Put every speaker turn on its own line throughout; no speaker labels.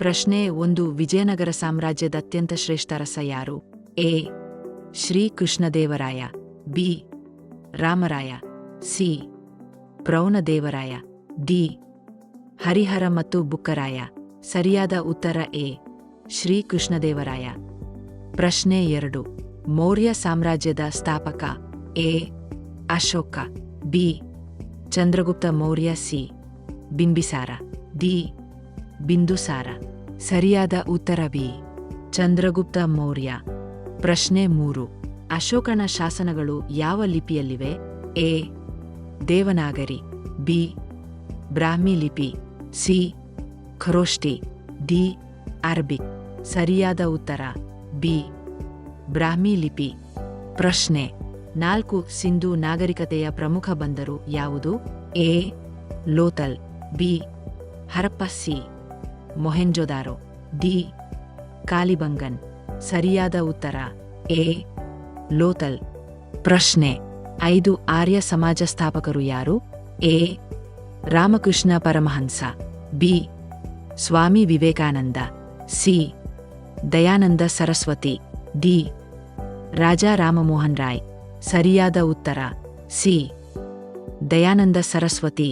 ಪ್ರಶ್ನೆ 1. ವಿಜಯನಗರ ಸಾಮ್ರಾಜ್ಯದ ಅತ್ಯಂತ ಶ್ರೇಷ್ಠ ಅರಸ ಯಾರು? A. Shri Krishnadevaraya, B. Ramaraya, C. Praudhadevaraya, D. Harihara ಮತ್ತು ಬುಕ್ಕರಾಯ. ಸರಿಯಾದ ಉತ್ತರ ಎ. ಶ್ರೀ ಕೃಷ್ಣದೇವರಾಯ. ಪ್ರಶ್ನೆ 2. ಮೌರ್ಯ ಸಾಮ್ರಾಜ್ಯದ ಸ್ಥಾಪಕ? A. Ashoka, B. Chandragupta Maurya, C. Bimbisara, D. Bindusara. ಸರಿಯಾದ ಉತ್ತರ ಬಿ. ಚಂದ್ರಗುಪ್ತ ಮೌರ್ಯ. ಪ್ರಶ್ನೆ 3. ಅಶೋಕನ ಶಾಸನಗಳು ಯಾವ ಲಿಪಿಯಲ್ಲಿವೆ? ಎ. ದೇವನಾಗರಿ, ಬಿ. ಬ್ರಾಹ್ಮಿ ಲಿಪಿ, ಸಿ. ಖರೋಷ್ಠಿ, ಡಿ. ಅರಬಿಕ್. ಸರಿಯಾದ ಉತ್ತರ ಬಿ. ಬ್ರಾಹ್ಮಿ ಲಿಪಿ. ಪ್ರಶ್ನೆ 4. ಸಿಂಧೂ ನಾಗರಿಕತೆಯ ಪ್ರಮುಖ ಬಂದರು ಯಾವುದು? A. Lothal, B. Harappa, C. Mohenjodaro, D. Kalibangan. ಸರಿಯಾದ ಉತ್ತರ ಎ. ಲೋಥಲ್. ಪ್ರಶ್ನೆ 5. ಆರ್ಯ ಸಮಾಜ ಸ್ಥಾಪಕರು ಯಾರು? A. Ramakrishna Paramahamsa, B. Swami Vivekananda, C. Dayananda Saraswati, D. Raja Rammohan Roy. ಸರಿಯಾದ ಉತ್ತರ ಸಿ. ದಯಾನಂದ ಸರಸ್ವತಿ.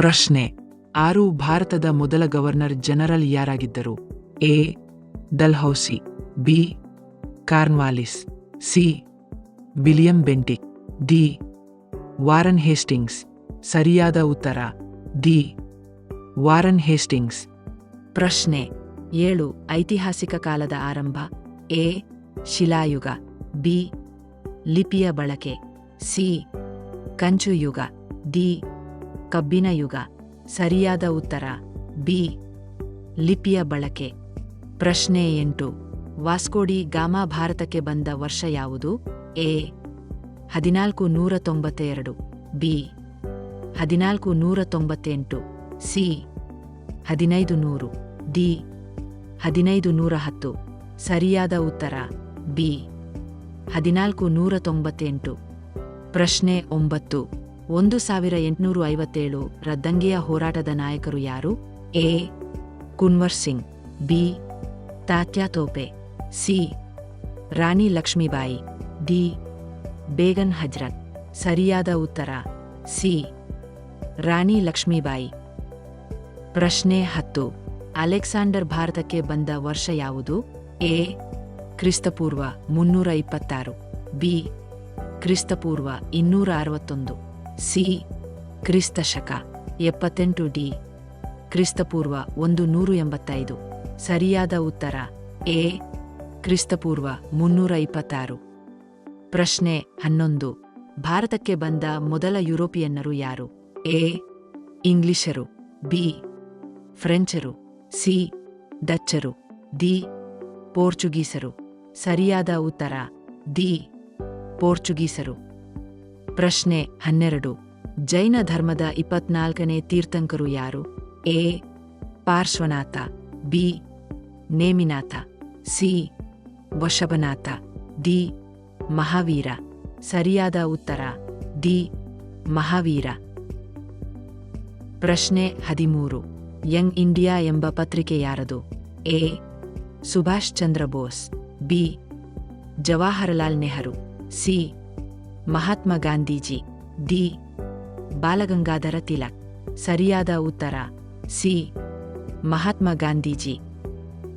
ಪ್ರಶ್ನೆ 6. ಭಾರತದ ಮೊದಲ ಗವರ್ನರ್ ಜನರಲ್ ಯಾರಾಗಿದ್ದರು? A. Dalhousie, B. Cornwallis, C. William Bentinck, D. Warren Hastings. ಸರಿಯಾದ ಉತ್ತರ ಡಿ. Warren Hastings.
ಪ್ರಶ್ನೆ 7. ಐತಿಹಾಸಿಕ ಕಾಲದ ಆರಂಭ? ಎ. ಶಿಲಾಯುಗ, ಬಿ. ಲಿಪಿಯ ಬಳಕೆ, ಸಿ. ಕಂಚು ಯುಗ, ಡಿ. ಕಬ್ಬಿನ ಯುಗ. ಸರಿಯಾದ ಉತ್ತರ ಬಿ. ಲಿಪಿಯ ಬಳಕೆ. ಪ್ರಶ್ನೆ 8. ವಾಸ್ಕೋಡಿ ಗಾಮಾ ಭಾರತಕ್ಕೆ ಬಂದ ವರ್ಷ ಯಾವುದು? ಎ. 1492, ಬಿ. 1498, ಸಿ. 1500, ಡಿ. 1510. ಸರಿಯಾದ ಉತ್ತರ ಬಿ. 1498. ಪ್ರಶ್ನೆ 9. 1857 ರ ದಂಗೆಯ ಹೋರಾಟದ ನಾಯಕರು ಯಾರು? A. Kunwar Singh, B. Tatya Tope, C. Rani Lakshmibai, D. Begum Hazrat. ಸರಿಯಾದ ಉತ್ತರ ಸಿ. ರಾಣಿ ಲಕ್ಷ್ಮೀಬಾಯಿ. ಪ್ರಶ್ನೆ 10. ಅಲೆಕ್ಸಾಂಡರ್ ಭಾರತಕ್ಕೆ ಬಂದ ವರ್ಷ ಯಾವುದು? ಎ. ಕ್ರಿಸ್ತಪೂರ್ವ 326, ಬಿ. ಕ್ರಿಸ್ತಪೂರ್ವ 261, ಸಿ. ಕ್ರಿಸ್ತಶಕ 78, ಡಿ. ಕ್ರಿಸ್ತಪೂರ್ವ 185. ಸರಿಯಾದ ಉತ್ತರ ಎ. ಕ್ರಿಸ್ತಪೂರ್ವ 326. ಪ್ರಶ್ನೆ 11. ಭಾರತಕ್ಕೆ ಬಂದ ಮೊದಲ ಯುರೋಪಿಯನ್ನರು ಯಾರು? ಎ. ಇಂಗ್ಲಿಷರು, ಬಿ. ಫ್ರೆಂಚರು, ಸಿ. ಡಚ್ಚರು, ಡಿ. ಪೋರ್ಚುಗೀಸರು. ಸರಿಯಾದ ಉತ್ತರ ಡಿ. ಪೋರ್ಚುಗೀಸರು. ಪ್ರಶ್ನೆ 12. ಜೈನ ಧರ್ಮದ 24ನೇ ತೀರ್ಥಂಕರು ಯಾರು? A. Parshvanatha, B. Neminatha, C. Rishabhanatha, D. Mahavira. ಸರಿಯಾದ ಉತ್ತರ ಡಿ. ಮಹಾವೀರ. ಪ್ರಶ್ನೆ 13. ಯಂಗ್ ಇಂಡಿಯಾ ಎಂಬ ಪತ್ರಿಕೆ ಯಾರದು? A. Subhash Chandra Bose, B. Jawaharlal Nehru, C. Mahatma Gandhiji, D. Balagangadhara Tilak. ಸರಿಯಾದ ಉತ್ತರ ಸಿ. ಮಹಾತ್ಮ ಗಾಂಧೀಜಿ.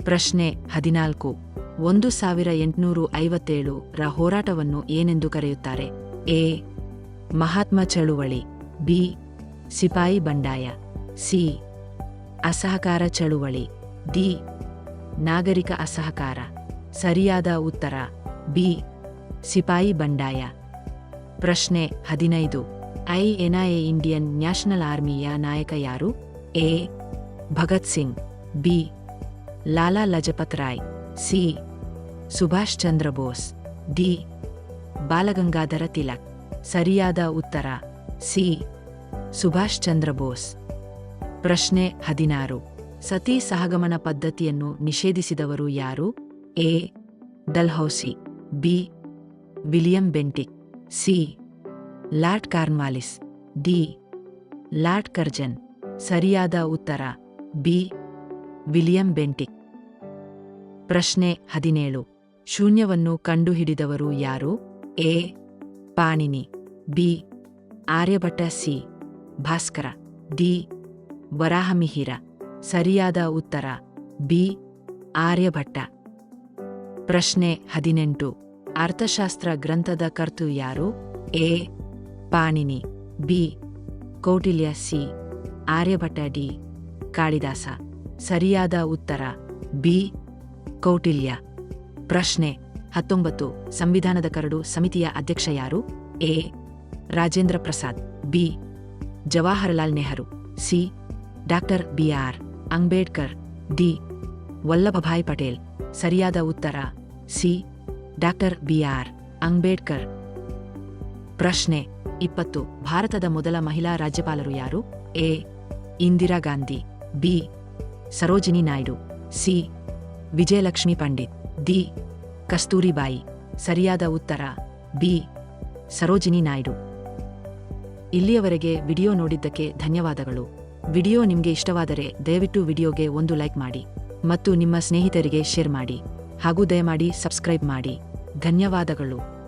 ಪ್ರಶ್ನೆ 14. 1857 ರ ಹೋರಾಟವನ್ನು ಏನೆಂದು ಕರೆಯುತ್ತಾರೆ? ಎ. ಮಹಾತ್ಮ ಚಳುವಳಿ, ಬಿ. ಸಿಪಾಯಿ ಬಂಡಾಯ, ಸಿ. ಅಸಹಕಾರ ಚಳುವಳಿ, ಡಿ. ನಾಗರಿಕ ಅಸಹಕಾರ. ಸರಿಯಾದ ಉತ್ತರ ಬಿ. ಸಿಪಾಯಿ ಬಂಡಾಯ. ಪ್ರಶ್ನೆ 15. ಐಎನ್ಐಎ ಇಂಡಿಯನ್ ನ್ಯಾಷನಲ್ ಆರ್ಮಿಯ ನಾಯಕ ಯಾರು? A. Bhagat Singh, B. Lala Lajpat Rai, C. Subhash Chandra Bose, D. Balagangadhara Tilak. ಸರಿಯಾದ ಉತ್ತರ ಸಿ. ಸುಭಾಷ್ ಚಂದ್ರ ಬೋಸ್. ಪ್ರಶ್ನೆ 16. ಸತಿ ಸಹಗಮನ ಪದ್ಧತಿಯನ್ನು ನಿಷೇಧಿಸಿದವರು ಯಾರು? A. Dalhousie, B. William Bentinck, C. Lord Cornwallis, D. Lord Curzon. ಸರಿಯಾದ ಉತ್ತರ ಬಿ. William Bentinck. ಪ್ರಶ್ನೆ 17. ಶೂನ್ಯವನ್ನು ಕಂಡುಹಿಡಿದವರು ಯಾರು? A. Panini, B. Aryabhata, C. Bhaskara, D. Varahamihira. ಸರಿಯಾದ ಉತ್ತರ ಬಿ. ಆರ್ಯಭಟ್ಟ. ಪ್ರಶ್ನೆ 18. ಅರ್ಥಶಾಸ್ತ್ರ ಗ್ರಂಥದ ಕರ್ತೃ ಯಾರು? A. Panini, B. Kautilya, C. Aryabhata, D. Kalidasa. ಸರಿಯಾದ ಉತ್ತರ ಬಿ. ಕೌಟಿಲ್ಯ. ಪ್ರಶ್ನೆ 19. ಸಂವಿಧಾನದ ಕರಡು ಸಮಿತಿಯ ಅಧ್ಯಕ್ಷ ಯಾರು? A. Rajendra Prasad, B. Jawaharlal Nehru, C. Doctor B R. Ambedkar, D. Vallabhbhai Patel. ಸರಿಯಾದ ಉತ್ತರ ಸಿ. Doctor B R. ಅಂಬೇಡ್ಕರ್. ಪ್ರಶ್ನೆ 20. ಭಾರತದ ಮೊದಲ ಮಹಿಳಾ ರಾಜ್ಯಪಾಲರು ಯಾರು? A. Indira Gandhi, B. Sarojini Naidu, C. Vijayalakshmi Pandit, D. Kasturibai. ಸರಿಯಾದ ಉತ್ತರ ಬಿ. ಸರೋಜಿನಿ ನಾಯ್ಡು. ಇಲ್ಲಿಯವರೆಗೆ ವಿಡಿಯೋ ನೋಡಿದ್ದಕ್ಕೆ ಧನ್ಯವಾದಗಳು. ವಿಡಿಯೋ ನಿಮಗೆ ಇಷ್ಟವಾದರೆ ದಯವಿಟ್ಟು ವಿಡಿಯೋಗೆ ಒಂದು ಲೈಕ್ ಮಾಡಿ ಮತ್ತು ನಿಮ್ಮ ಸ್ನೇಹಿತರಿಗೆ ಶೇರ್ ಮಾಡಿ ಹಾಗೂ ದಯಮಾಡಿ ಸಬ್ಸ್ಕ್ರೈಬ್ ಮಾಡಿ. ಧನ್ಯವಾದಗಳು.